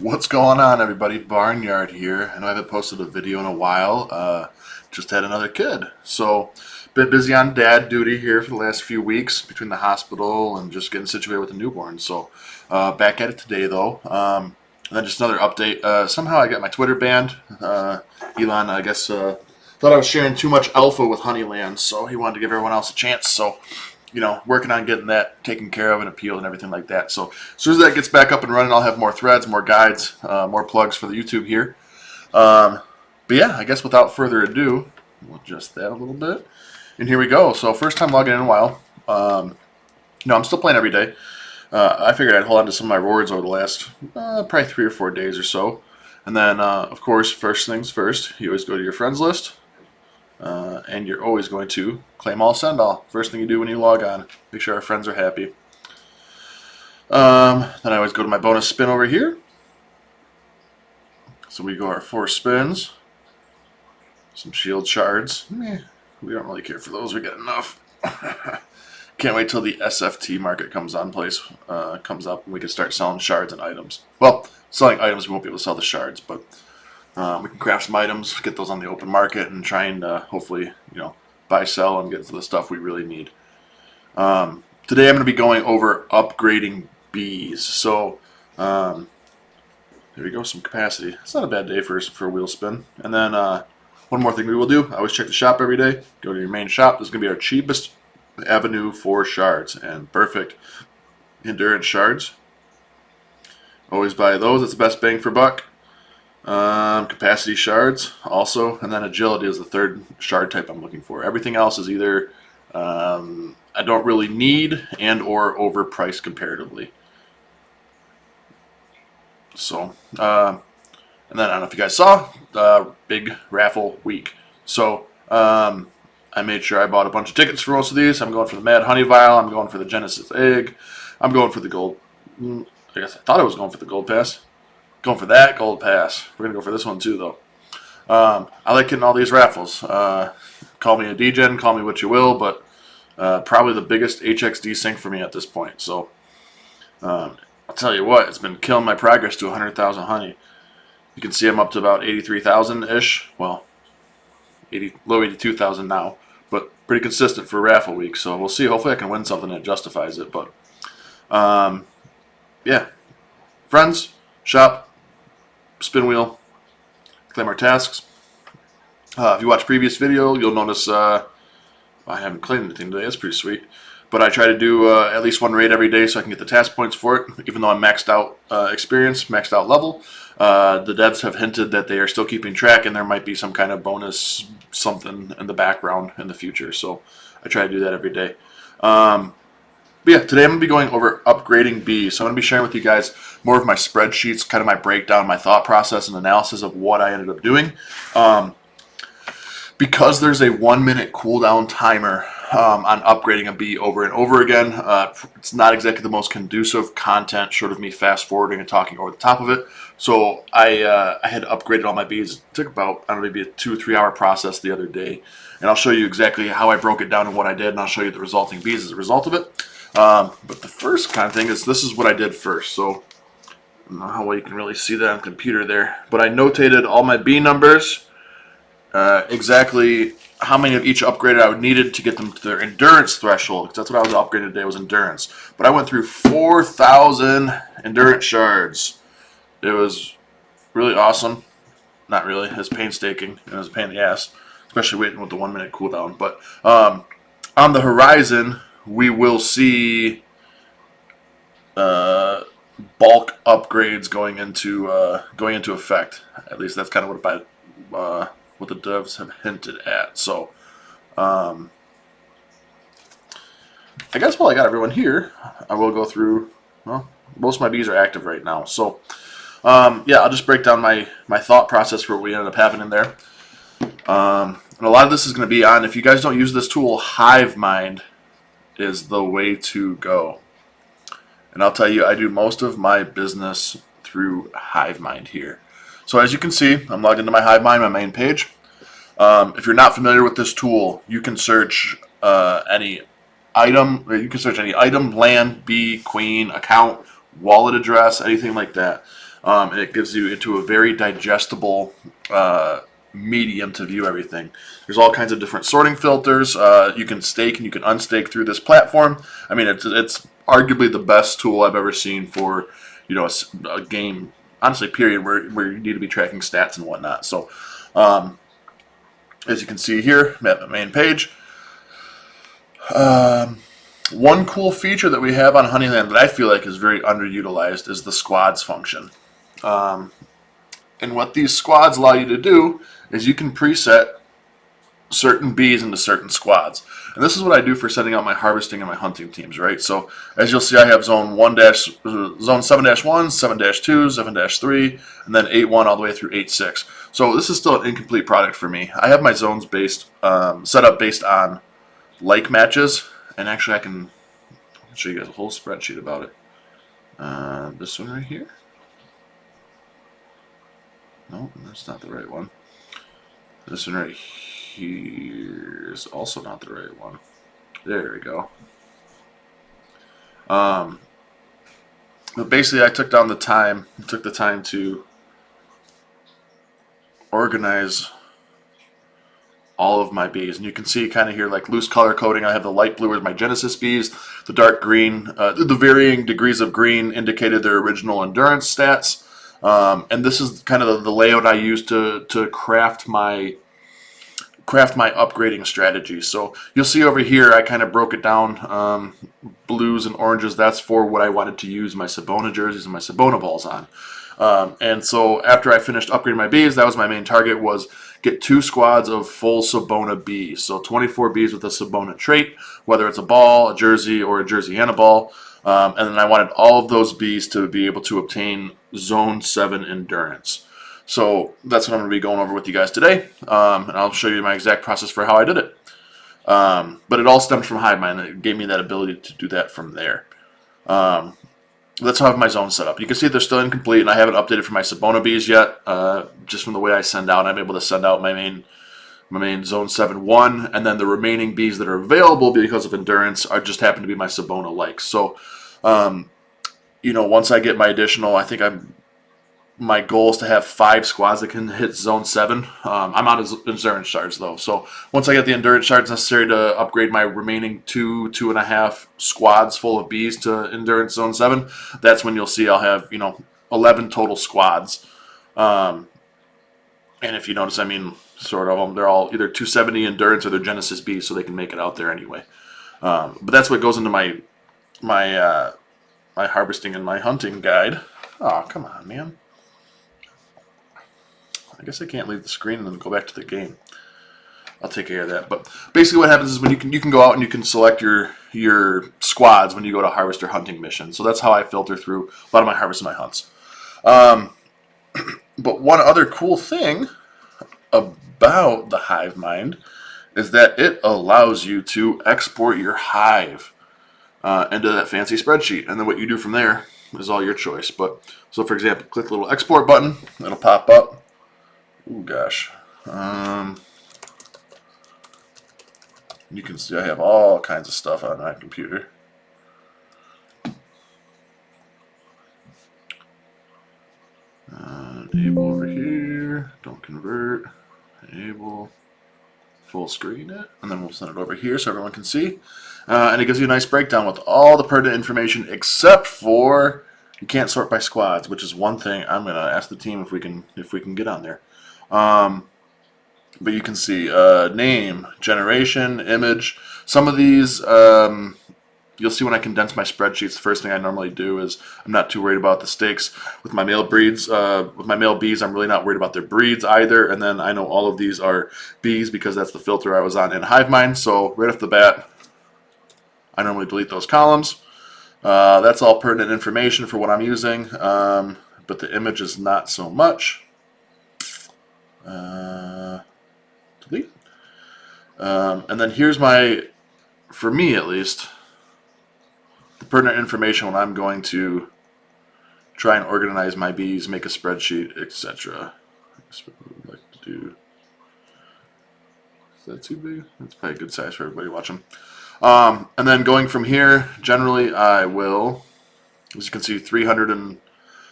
What's going on, everybody? Barnyard here. I know I haven't posted a video in a while. Just had another kid. So, been busy on dad duty here for the last few weeks between the hospital and just getting situated with the newborn. So, back at it today, though. And then just another update. Somehow I got my Twitter banned. Elon, I guess, thought I was sharing too much alpha with Honeyland, so he wanted to give everyone else a chance. So, working on getting that taken care of and appealed and everything like that. So as soon as that gets back up and running, I'll have more threads, more guides, more plugs for the YouTube here. But yeah, I guess without further ado, we'll adjust that a little bit. And here we go. So first time logging in a while. I'm still playing every day. I figured I'd hold on to some of my rewards over the last probably 3 or 4 days or so. And then, of course, first things first, you always go to your friends list. And you're always going to claim all, send all. First thing you do when you log on. Make sure our friends are happy. Then I always go to my bonus spin over here. So we go our 4 spins. Some shield shards. We don't really care for those. We got enough. Can't wait till the SFT market comes up and we can start selling shards and items. Well, selling items, we won't be able to sell the shards, but we can craft some items, get those on the open market, and try and hopefully, buy, sell, and get to the stuff we really need. Today I'm going to be going over upgrading bees. So there we go, some capacity. It's not a bad day for a wheel spin. And then one more thing we will do, I always check the shop every day. Go to your main shop. This is going to be our cheapest avenue for shards and perfect endurance shards. Always buy those. It's the best bang for buck. Capacity shards also, and then agility is the third shard type I'm looking for. Everything else is either I don't really need and or overpriced comparatively. So and then I don't know if you guys saw big raffle week. So I made sure I bought a bunch of tickets for most of these. I'm going for the Mad Honey Vial. I'm going for the Genesis Egg. I'm going for the gold. I guess I thought I was going for the gold pass. Going for that gold pass. We're going to go for this one too, though. I like getting all these raffles. Call me a degen, call me what you will, but probably the biggest HXD sync for me at this point. So I'll tell you what, it's been killing my progress to 100,000 honey. You can see I'm up to about 83,000-ish. Well, low 82,000 now, but pretty consistent for raffle week. So we'll see. Hopefully I can win something that justifies it. But yeah, friends, shop, spin wheel, claim our tasks. If you watch previous video, you'll notice I haven't claimed anything today. That's pretty sweet. But I try to do at least one raid every day so I can get the task points for it. Even though I'm maxed out experience, maxed out level, the devs have hinted that they are still keeping track and there might be some kind of bonus something in the background in the future. So I try to do that every day. But yeah, today I'm going to be going over upgrading bees. So I'm going to be sharing with you guys more of my spreadsheets, kind of my breakdown, my thought process, and analysis of what I ended up doing. Because there's a 1-minute cooldown timer on upgrading a bee over and over again, it's not exactly the most conducive content, short of me fast forwarding and talking over the top of it. So I had upgraded all my bees. It took about, I don't know, maybe a 2 or 3 hour process the other day. And I'll show you exactly how I broke it down and what I did, and I'll show you the resulting bees as a result of it. But the first kind of thing is, this is what I did first. So I don't know how well you can really see that on the computer there, but I notated all my bee numbers, exactly how many of each upgraded I would needed to get them to their endurance threshold, because that's what I was upgraded today, was endurance. But I went through 4,000 endurance shards. It was really awesome. Not really. It was painstaking and it was a pain in the ass, especially waiting with the 1-minute cooldown. But on the horizon, we will see bulk upgrades going into effect. At least that's kind of what the devs have hinted at. So I guess while I got everyone here, I will go through. Well, most of my bees are active right now. So yeah, I'll just break down my thought process for what we ended up having in there. And a lot of this is going to be on, if you guys don't use this tool, HiveMind is the way to go. And I'll tell you, I do most of my business through HiveMind here. So as you can see, I'm logged into my HiveMind, my main page. If you're not familiar with this tool, you can search any item, land, bee, queen, account, wallet address, anything like that. and it gives you into a very digestible medium to view everything. There's all kinds of different sorting filters. You can stake and you can unstake through this platform. I mean, it's arguably the best tool I've ever seen for, you know, a game, honestly, period, where you need to be tracking stats and whatnot. So, as you can see here at the main page, one cool feature that we have on Honeyland that I feel like is very underutilized is the squads function. And what these squads allow you to do is you can preset certain bees into certain squads. And this is what I do for setting out my harvesting and my hunting teams, right? So as you'll see, I have zone 7-1, 7-2, 7-3, and then 8-1 all the way through 8-6. So this is still an incomplete product for me. I have my zones based set up based on like matches, and actually I can show you guys a whole spreadsheet about it. This one right here. No, that's not the right one. This one right here is also not the right one. There we go. But basically, I took the time to organize all of my bees, and you can see kind of here like loose color coding. I have the light blue as my Genesis bees, the dark green, the varying degrees of green indicated their original endurance stats. And this is kind of the layout I use to craft my upgrading strategy. So you'll see over here I kind of broke it down, blues and oranges, that's for what I wanted to use my Cibona jerseys and my Cibona balls on. And so after I finished upgrading my bees, that was my main target, was get 2 squads of full Cibona bees. So 24 bees with a Cibona trait, whether it's a ball, a jersey, or a jersey and a ball. And then I wanted all of those bees to be able to obtain Zone 7 endurance. So that's what I'm going to be going over with you guys today, and I'll show you my exact process for how I did it. But it all stemmed from HiveMind. It gave me that ability to do that from there. That's how I have my zone set up. You can see they're still incomplete, and I haven't updated for my Cibona bees yet. Just from the way I send out, I'm able to send out my main Zone 7-1, and then the remaining bees that are available because of endurance are just happen to be my Cibona likes. So, you know, once I get my additional, I think my goal is to have 5 squads that can hit Zone 7. I'm out of endurance shards though, so once I get the endurance shards necessary to upgrade my remaining 2.5 squads full of bees to endurance Zone 7, that's when you'll see I'll have, you know, 11 total squads. And if you notice, I mean, sort of them, they're all either 270 endurance or they're Genesis bees, so they can make it out there anyway. But that's what goes into my harvesting and my hunting guide. Oh, come on, man. I guess I can't leave the screen and then go back to the game. I'll take care of that. But basically what happens is when you can go out and you can select your squads when you go to harvest or hunting mission. So that's how I filter through a lot of my harvests and my hunts. But one other cool thing about the HiveMind is that it allows you to export your Hive into that fancy spreadsheet. And then what you do from there is all your choice. But so for example, click the little export button, it'll pop up. Oh gosh. You can see I have all kinds of stuff on my computer. Enable over here, don't convert, enable, full screen it, and then we'll send it over here so everyone can see. And it gives you a nice breakdown with all the pertinent information except for you can't sort by squads, which is one thing I'm gonna ask the team if we can get on there. But you can see name, generation, image. Some of these you'll see when I condense my spreadsheets. The first thing I normally do is I'm not too worried about the stakes. With my male breeds, with my male bees, I'm really not worried about their breeds either. And then I know all of these are bees because that's the filter I was on in HiveMind. So right off the bat, I normally delete those columns. That's all pertinent information for what I'm using, but the image is not so much. Delete. And then here's for me at least, the pertinent information when I'm going to try and organize my bees, make a spreadsheet, etc. That's what we would like to do. Is that too big? That's probably a good size for everybody watching. And then going from here, generally I will, as you can see, 300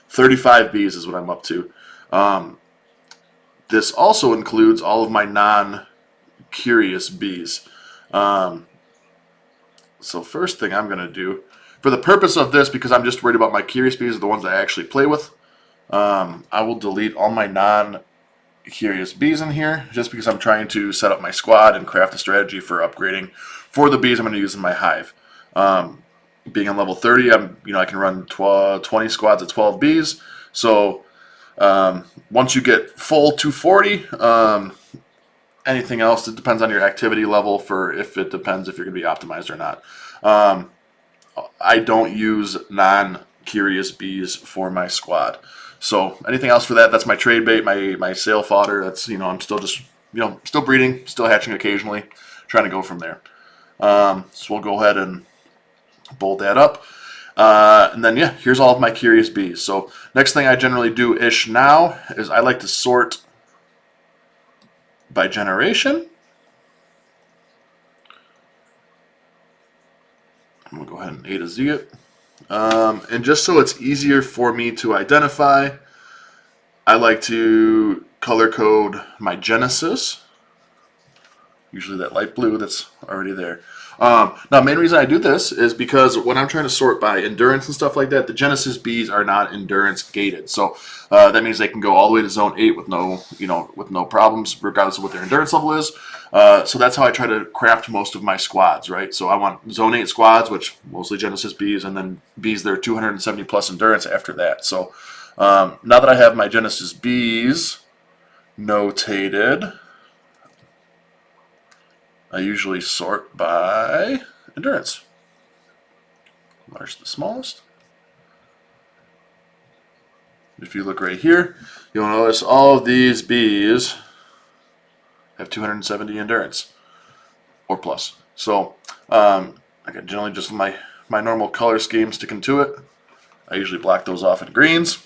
35 bees is what I'm up to. This also includes all of my non-curious bees. So first thing I'm going to do, for the purpose of this, because I'm just worried about my curious bees are the ones I actually play with, I will delete all my non-curious bees in here, just because I'm trying to set up my squad and craft a strategy for upgrading for the bees I'm going to use in my hive. Being on level 30, I can run 20 squads of 12 bees. So once you get full 240, anything else, it depends on your activity level for if it depends if you're going to be optimized or not. I don't use non-curious bees for my squad. So anything else for that, that's my trade bait, my sale fodder. That's, I'm still just, still breeding, still hatching occasionally, trying to go from there. So we'll go ahead and bolt that up. And then, yeah, here's all of my curious bees. So next thing I generally do-ish now is I like to sort by generation. I'm going to go ahead and A to Z it. And just so it's easier for me to identify, I like to color code my Genesis. Usually that light blue that's already there. Now, the main reason I do this is because when I'm trying to sort by endurance and stuff like that, the Genesis bees are not endurance gated. So that means they can go all the way to zone 8 with no problems, regardless of what their endurance level is. So that's how I try to craft most of my squads, right? So I want zone 8 squads, which mostly Genesis bees, and then bees that are 270 plus endurance after that. So now that I have my Genesis bees notated, I usually sort by endurance. Large to the smallest. If you look right here, you'll notice all of these bees have 270 endurance or plus. So I got generally just my normal color scheme sticking to it. I usually block those off in greens.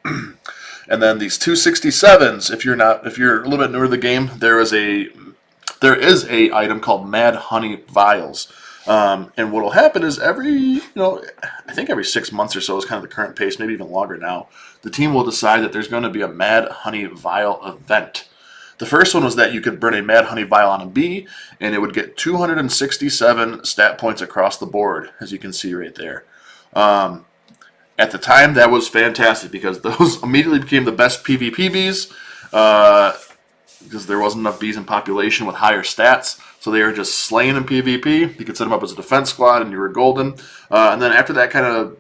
And then these 267s, if you're a little bit newer to the game, there is a item called Mad Honey Vials. And what will happen is I think every 6 months or so is kind of the current pace, maybe even longer now, the team will decide that there's going to be a Mad Honey Vial event. The first one was that you could burn a Mad Honey Vial on a bee, and it would get 267 stat points across the board, as you can see right there. At the time, that was fantastic because those immediately became the best PvP bees. Because there wasn't enough bees in population with higher stats, so they were just slaying in PvP. You could set them up as a defense squad, and you were golden. And then after that kind of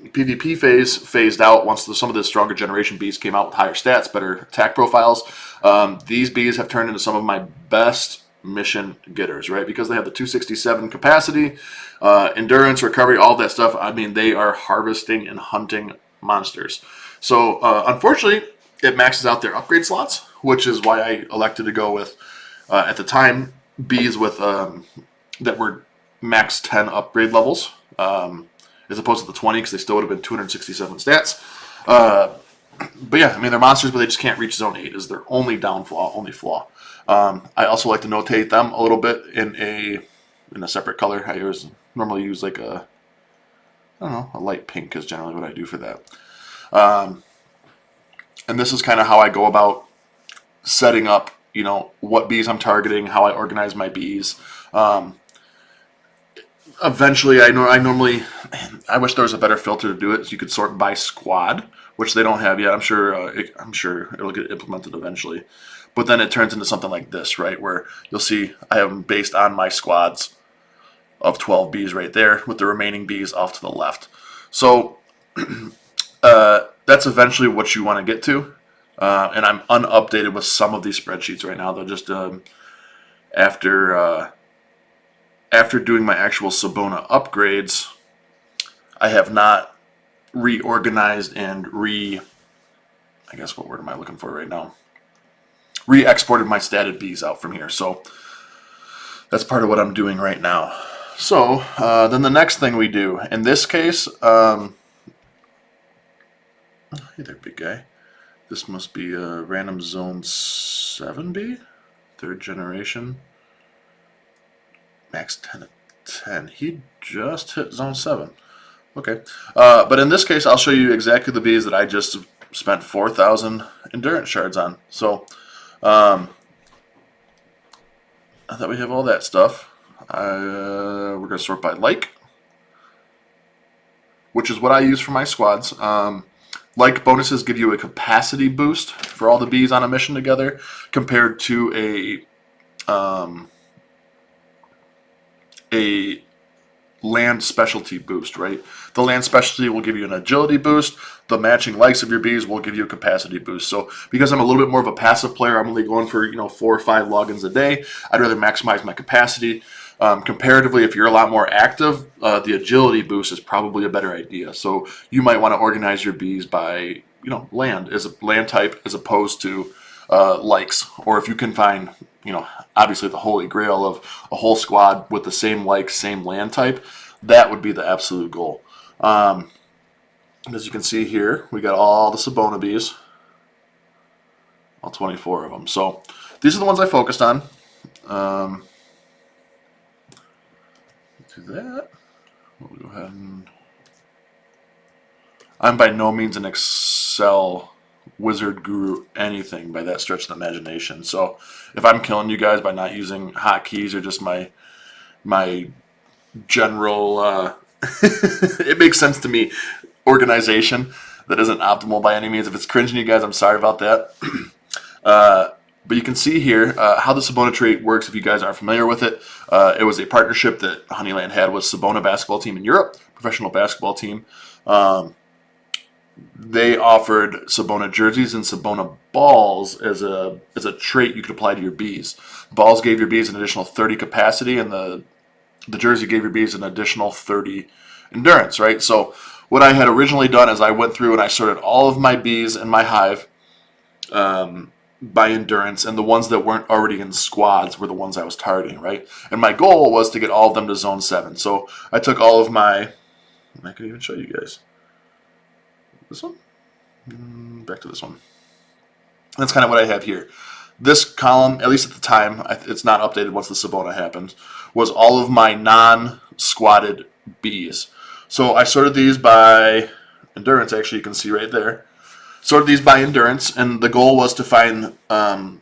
PvP phase phased out, once some of the stronger generation bees came out with higher stats, better attack profiles, these bees have turned into some of my best mission getters, right? Because they have the 267 capacity, endurance, recovery, all that stuff. I mean, they are harvesting and hunting monsters. So, unfortunately, it maxes out their upgrade slots, which is why I elected to go with, at the time, bees with that were max 10 upgrade levels, as opposed to the 20, because they still would have been 267 stats. But yeah, I mean, they're monsters, but they just can't reach zone 8 is their only flaw. I also like to notate them a little bit in a separate color. I normally use like a light pink is generally what I do for that. And this is kind of how I go about setting up, what bees I'm targeting, how I organize my bees. Eventually, I wish there was a better filter to do it, so you could sort by squad, which they don't have yet. I'm sure it'll get implemented eventually. But then it turns into something like this, right, where you'll see I have them based on my squads of 12 bees right there, with the remaining bees off to the left. So that's eventually what you want to get to. And I'm unupdated with some of these spreadsheets right now. They're just after doing my actual Cibona upgrades, I have not reorganized and I guess what word am I looking for right now? Re-exported my statted bees out from here. So that's part of what I'm doing right now. So then the next thing we do, in this case, hey there, big guy. This must be a random zone 7B, 3rd generation. Max 10 of 10. He just hit zone 7. Okay. But in this case, I'll show you exactly the bees that I just spent 4,000 endurance shards on. So I thought we have all that stuff. We're going to sort by like, which is what I use for my squads. Like bonuses give you a capacity boost for all the bees on a mission together, compared to a land specialty boost, right? The land specialty will give you an agility boost. The matching likes of your bees will give you a capacity boost. So because I'm a little bit more of a passive player, I'm only going for 4 or 5 logins a day. I'd rather maximize my capacity. Comparatively, if you're a lot more active, the agility boost is probably a better idea. So you might want to organize your bees by land as a land type as opposed to likes, or if you can find obviously the holy grail of a whole squad with the same likes, same land type, that would be the absolute goal. As you can see here, we got all the Cibona bees, all 24 of them. So these are the ones I focused on. Do that. We'll go ahead and... I'm by no means an Excel wizard guru anything by that stretch of the imagination. So if I'm killing you guys by not using hotkeys or just my general, it makes sense to me, organization that isn't optimal by any means. If it's cringing you guys, I'm sorry about that. But you can see here how the Cibona trait works if you guys aren't familiar with it. It was a partnership that Honeyland had with Cibona basketball team in Europe, professional basketball team. They offered Cibona jerseys and Cibona balls as a trait you could apply to your bees. Balls gave your bees an additional 30 capacity, and the jersey gave your bees an additional 30 endurance, right? So what I had originally done is I went through and I sorted all of my bees in my hive by endurance, and the ones that weren't already in squads were the ones I was targeting, right? And my goal was to get all of them to zone 7. So I took all of my... I can even show you guys. This one? Back to this one. That's kind of what I have here. This column, at least at the time, it's not updated once the Cibona happened, was all of my non-squatted bees. So I sorted these by endurance, actually, you can see right there. Sorted these by endurance, and the goal was to find, in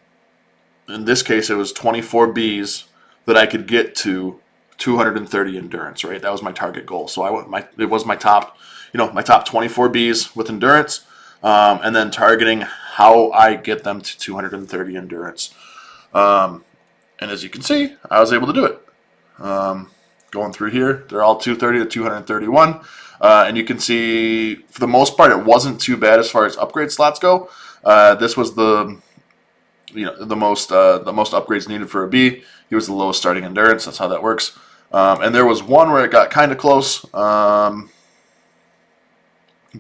this case, it was 24 bees that I could get to 230 endurance, right? That was my target goal. So it was my top, my top 24 bees with endurance, and then targeting how I get them to 230 endurance. And as you can see, I was able to do it. Going through here, they're all 230 to 231. And you can see, for the most part, it wasn't too bad as far as upgrade slots go. This was the most upgrades needed for a bee. He was the lowest starting endurance. That's how that works. And there was one where it got kind of close,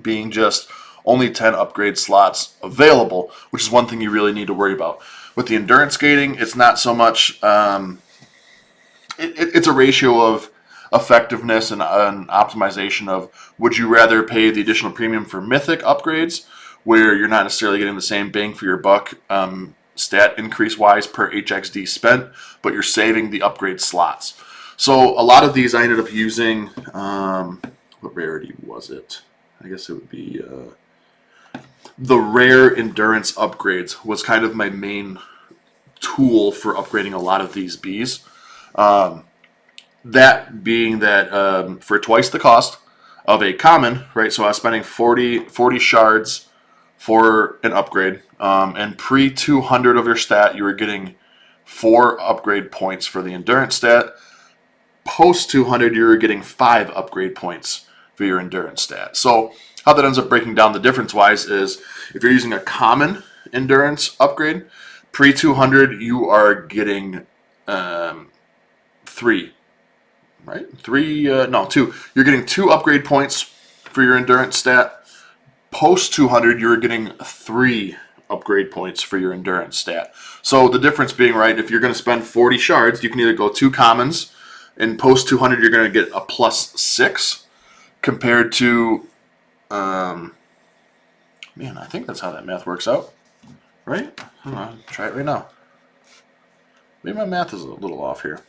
being just only 10 upgrade slots available, which is one thing you really need to worry about. With the endurance gating, it's not so much... it's a ratio of effectiveness and optimization of, would you rather pay the additional premium for mythic upgrades, where you're not necessarily getting the same bang for your buck stat increase wise per HXD spent, but you're saving the upgrade slots. So a lot of these I ended up using, what rarity was it? I guess it would be the rare endurance upgrades was kind of my main tool for upgrading a lot of these bees. That being that for twice the cost of a common, right? So I was spending 40 shards for an upgrade, and pre 200 of your stat, you were getting 4 upgrade points for the endurance stat. Post 200, you were getting 5 upgrade points for your endurance stat. So how that ends up breaking down the difference wise is, if you're using a common endurance upgrade, pre 200, you are getting 3. Right? 2. You're getting 2 upgrade points for your endurance stat. Post 200, you're getting 3 upgrade points for your endurance stat. So the difference being, right, if you're going to spend 40 shards, you can either go 2 commons, and post 200, you're going to get a +6, compared to, man, I think that's how that math works out, right? Hold on, try it right now. Maybe my math is a little off here.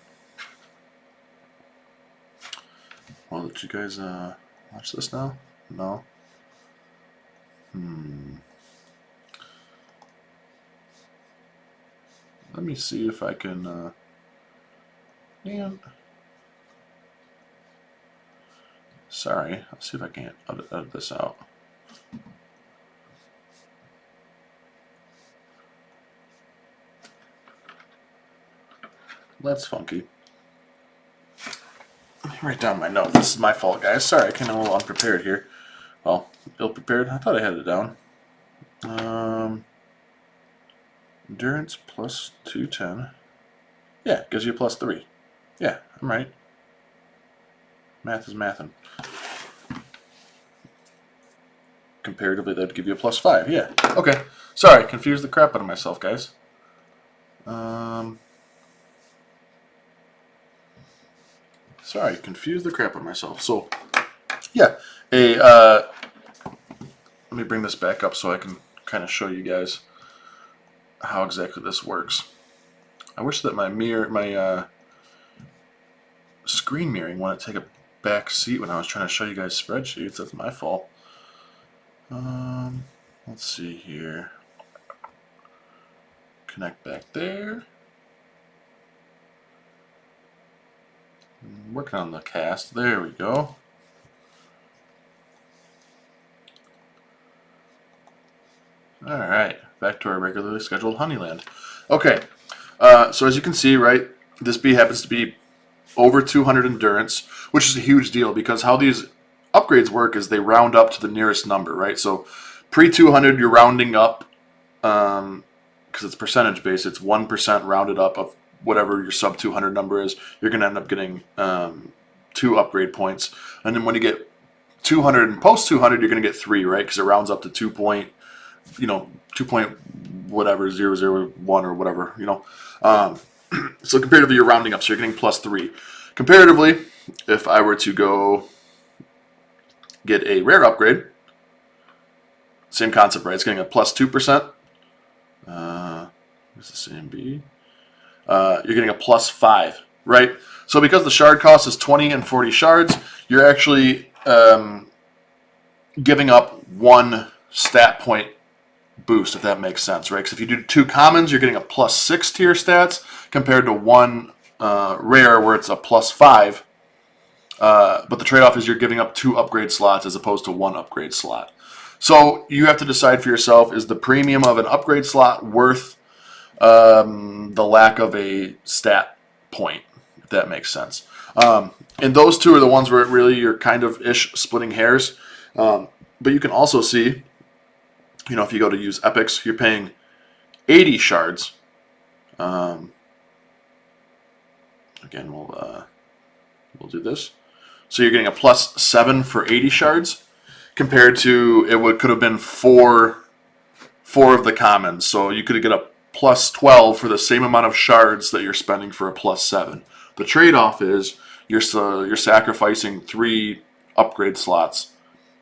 I'll let you guys Watch this now? No. Let me see if I can, damn. Sorry, I'll see if I can't edit this out. That's funky. Let me write down my note. This is my fault, guys. Sorry, I came in a little unprepared here. Well, ill-prepared. I thought I had it down. Endurance plus 210. Yeah, gives you a plus 3. Yeah, I'm right. Math is mathin'. Comparatively, that'd give you a plus 5. Yeah. Okay. Sorry, confused the crap out of myself, guys. Sorry, confused the crap out of myself. So, yeah. Let me bring this back up so I can kind of show you guys how exactly this works. I wish that my screen mirroring wouldn't take a back seat when I was trying to show you guys spreadsheets. That's my fault. Let's see here. Connect back there. Working on the cast. There we go. Alright, back to our regularly scheduled Honeyland. Okay, so as you can see, right, this bee happens to be over 200 endurance, which is a huge deal because how these upgrades work is they round up to the nearest number, right? So pre-200, you're rounding up, because it's percentage based, it's 1% rounded up of whatever your sub 200 number is. You're going to end up getting 2 upgrade points. And then when you get 200 and post 200, you're going to get 3, right? Because it rounds up to 2 point whatever 001 or whatever, so comparatively you're rounding up, so you're getting plus 3. Comparatively, if I were to go get a rare upgrade, same concept, right? It's getting a plus 2%. It's the same B. You're getting a plus 5, right? So because the shard cost is 20 and 40 shards, you're actually giving up 1 stat point boost, if that makes sense, right? Because if you do 2 commons, you're getting a plus 6 to your stats compared to 1 rare where it's a plus 5. But the trade-off is you're giving up 2 upgrade slots as opposed to 1 upgrade slot. So you have to decide for yourself, is the premium of an upgrade slot worth the lack of a stat point, if that makes sense. And those 2 are the ones where really you're kind of splitting hairs. But you can also see, if you go to use epics, you're paying 80 shards. Again, we'll do this. So you're getting a plus 7 for 80 shards, compared to could have been 4 of the commons. So you could get a plus 12 for the same amount of shards that you're spending for a plus 7. The trade-off is you're sacrificing 3 upgrade slots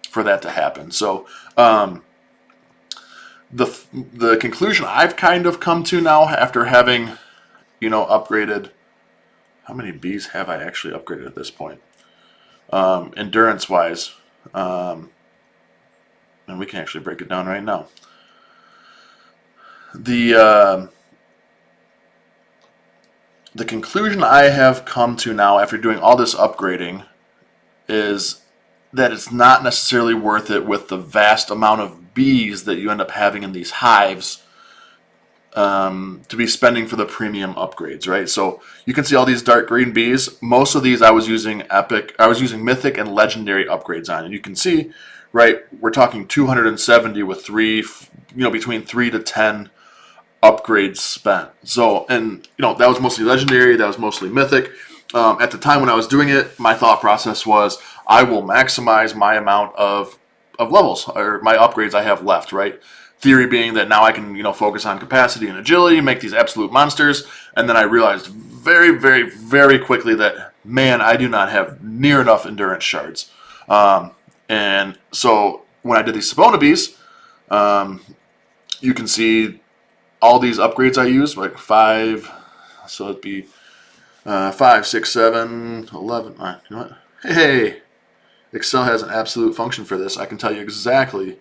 for that to happen. So the conclusion I've kind of come to now after having, upgraded, how many bees have I actually upgraded at this point? Endurance-wise, and we can actually break it down right now. The conclusion I have come to now after doing all this upgrading is that it's not necessarily worth it with the vast amount of bees that you end up having in these hives to be spending for the premium upgrades, right? So you can see all these dark green bees. Most of these I was using mythic and legendary upgrades on, and you can see, right, we're talking 270 with between 3 to 10 upgrades spent. So, and that was mostly legendary, that was mostly mythic. At the time when I was doing it, my thought process was I will maximize my amount of levels or my upgrades I have left, right? Theory being that now I can focus on capacity and agility, make these absolute monsters. And then I realized very, very, very quickly that, man, I do not have near enough endurance shards. And so when I did these Cibona bees, you can see all these upgrades I used, like 5, so it'd be 5, 6, 7, 11. You know what? Hey, Excel has an absolute function for this. I can tell you exactly.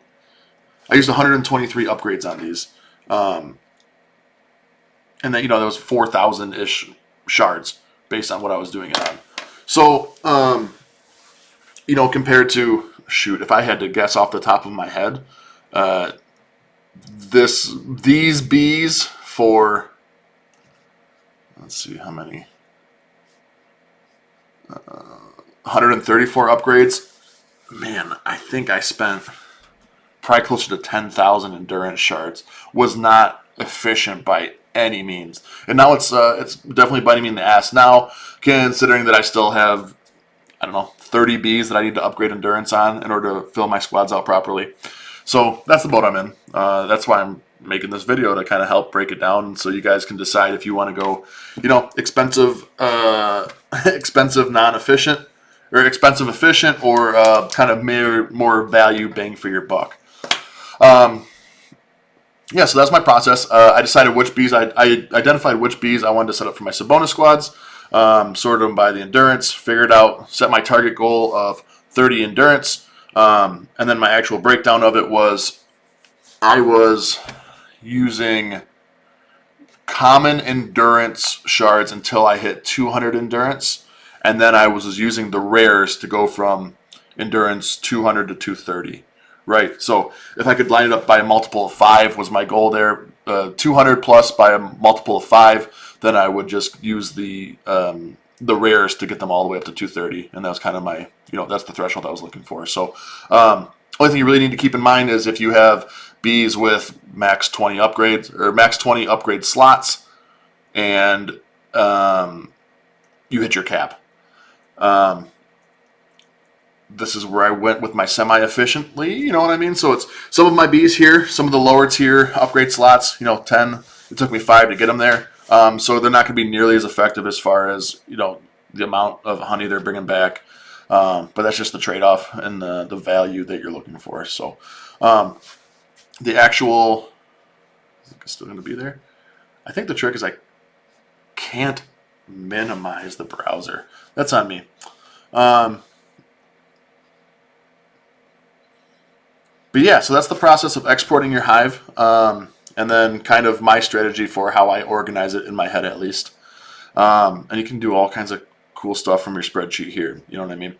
I used 123 upgrades on these. And then, there was 4,000-ish shards based on what I was doing it on. So, compared to, shoot, if I had to guess off the top of my head, these bees for, let's see how many, 134 upgrades. Man, I think I spent probably closer to 10,000 endurance shards. Was not efficient by any means. And now it's definitely biting me in the ass now, considering that I still have, I don't know, 30 bees that I need to upgrade endurance on in order to fill my squads out properly. So that's the boat I'm in. That's why I'm making this video, to kind of help break it down, so you guys can decide if you want to go, expensive, expensive non-efficient, or expensive efficient, or kind of more value bang for your buck. Yeah, so that's my process. I decided which bees, I identified which bees I wanted to set up for my Cibona squads, sorted them by the endurance, figured out, set my target goal of 30 endurance, and then my actual breakdown of it was, I was using common endurance shards until I hit 200 endurance, and then I was using the rares to go from endurance 200 to 230. Right, so if I could line it up by a multiple of 5 was my goal there. 200 plus by a multiple of 5, then I would just use the rares to get them all the way up to 230, and that was kind of my, that's the threshold I was looking for. So only thing you really need to keep in mind is if you have bees with max 20 upgrades, or max 20 upgrade slots, and you hit your cap. This is where I went with my semi-efficiently, you know what I mean? So it's some of my bees here, some of the lower tier upgrade slots, 10. It took me 5 to get them there. So they're not going to be nearly as effective as far as, the amount of honey they're bringing back. But that's just the trade-off and the value that you're looking for. So the actual, is it still going to be there? I think the trick is I can't minimize the browser. That's on me. But yeah, so that's the process of exporting your Hive, and then kind of my strategy for how I organize it in my head, at least. And you can do all kinds of cool stuff from your spreadsheet here. You know what I mean?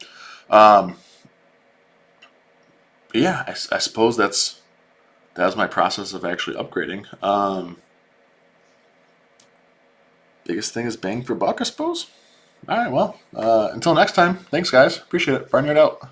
Yeah, I suppose that was my process of actually upgrading. Biggest thing is bang for buck, I suppose. All right, well, until next time, thanks, guys. Appreciate it. Barnyard out.